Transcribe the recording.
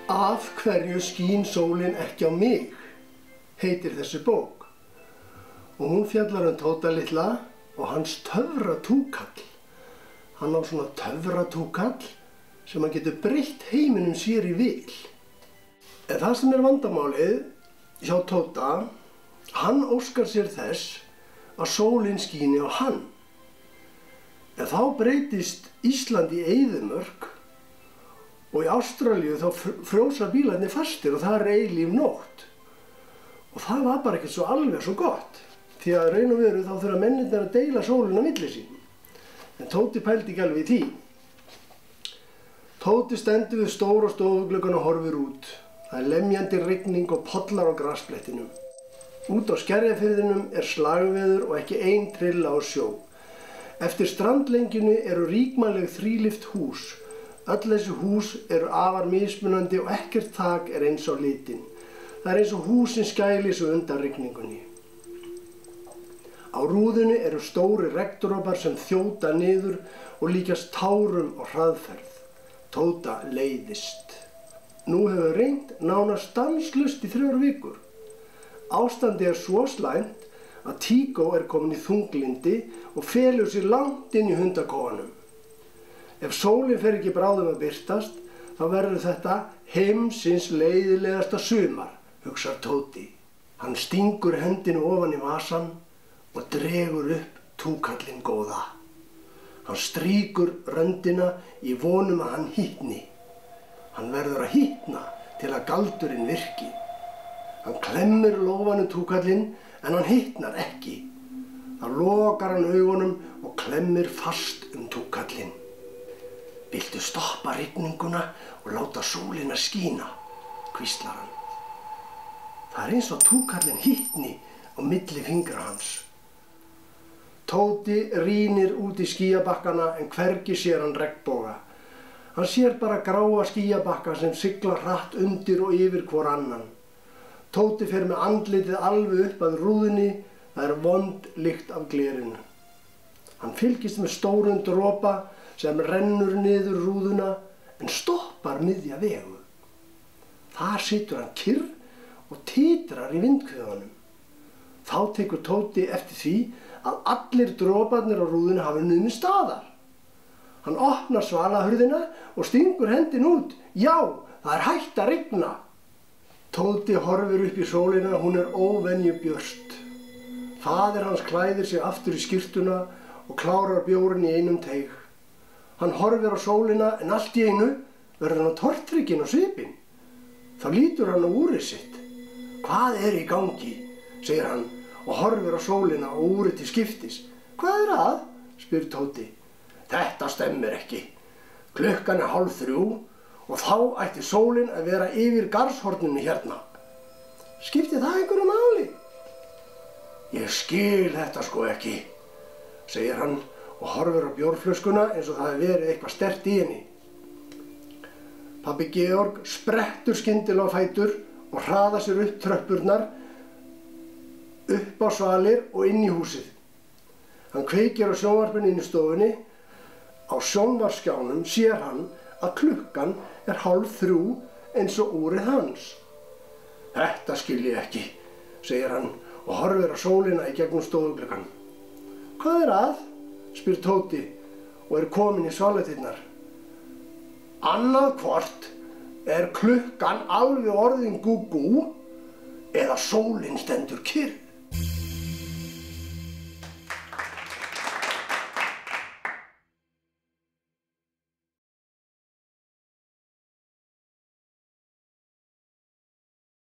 Af hverju skín sólin ekki á mig, heitir þessi bók. Og hún fjallar Tóta litla og hans töfratúkall. Hann á svona töfratúkall sem hann getur breytt heiminum sér í vil. En það sem vandamálið hjá Tóta, hann óskar sér þess að sólin skíni á hann. En þá breytist Ísland í eyðimörk og í Ástralíu þá frjósa bílarnir fastir og það er eilíf nótt. Og það var bara ekkert svo alveg svo gott. Því að raun og veru þá þurfa mennirnir að deila sólina á milli sín. En Tóti pældi ekki alveg í því. Tóti stendur við stóra stofugluggann og horfir út. Það er lemjandi rigning og pollar á grasblettinum. Út á Skerjafirðinum er slagveður og ekki ein trilla á sjó. Eftir strandlengjunni eru ríkmannleg þrílyft hús. Öll þessi hús eru afar mismunandi og ekkert þak er eins á litinn. Það er eins og húsin skæli sig undan rigningunni. Á rúðunni eru stóri regndropar sem þjóta niður og líkjast tárum á hraðferð. Tóta leiðist. Nú hefur rignt nánast stanslaust í 3 vikur. Ástandið er svo slæmt að Tíkó er komin í þunglindi og felur sig langt inn í hundakófanum. Ef sólin fer ekki bráðum að birtast, þá verður þetta heimsins leiðilegasta sumar, hugsar Tóti. Hann stingur hendinu ofan í vasann og dregur upp túkallinn góða. Hann strýkur röndina í vonum að hann hitni. Hann verður að hitna til að galdurinn virki. Hann klemmir lófanum túkallinn en hann hitnar ekki. Þá lokar hann augunum og klemmir fast túkallinn. Viltu stoppa rigninguna og láta sólina skína, hvíslar hann. Það er eins og túkallinn hitni á milli fingra hans. Tóti rýnir út í skýjabakkana en hvergi sér hann regnboga. Hann sér bara gráa skýjabakka sem sigla hratt undir og yfir hvor annan. Tóti fer með andlitið alveg upp að rúðunni, það er vond lykt af glerinu. Hann fylgist með stórum dropa sem rennur niður rúðuna en stoppar miðja vegu. Þar situr hann kyrr og titrar í vindhviðunum. Þá tekur Tóti eftir því að allir droparnir á rúðunni hafa numið staðar. Hann opnar svalahurðina og stingur hendinni út. Já, það er hætt að rigna. Tóti horfir upp í sólina, hún er óvenju björt. Faðir hans klæðir sig aftur í skyrtuna og klárar bjórinn í einum teig. Hann horfir á sólina en allt í einu verður hann tortrygginn á svipinn. Þá lítur hann á úrið sitt. Hvað er í gangi, segir hann og horfir á sólina og úrið til skiptis. Hvað er að, spyr Tóti. Þetta stemmir ekki. Klukkan er 2:30 og þá ætti sólin að vera yfir garðshorninu hérna. Skiptir það einhverju máli? Ég skil þetta sko ekki, segir hann og horfir á bjórflöskuna eins og það hefði verið eitthvað sterkt í henni. Pabbi Georg sprettur skyndilega á fætur og hraðar sér upp tröppurnar, upp á svalir og inn í húsið. Hann kveikir á sjónvarpinu inn í stofunni. Á sjónvarpsskjánum sér hann að klukkan er 2:30 eins og úrið hans. Þetta skil ég ekki, segir hann og horfir á sólina í gegnum stofugluggann. Hvað er að? Spyr Tóti og er kominn í svaladyrnar. Annað hvort er klukkan alveg orðin gúgú eða sólin stendur kyrr.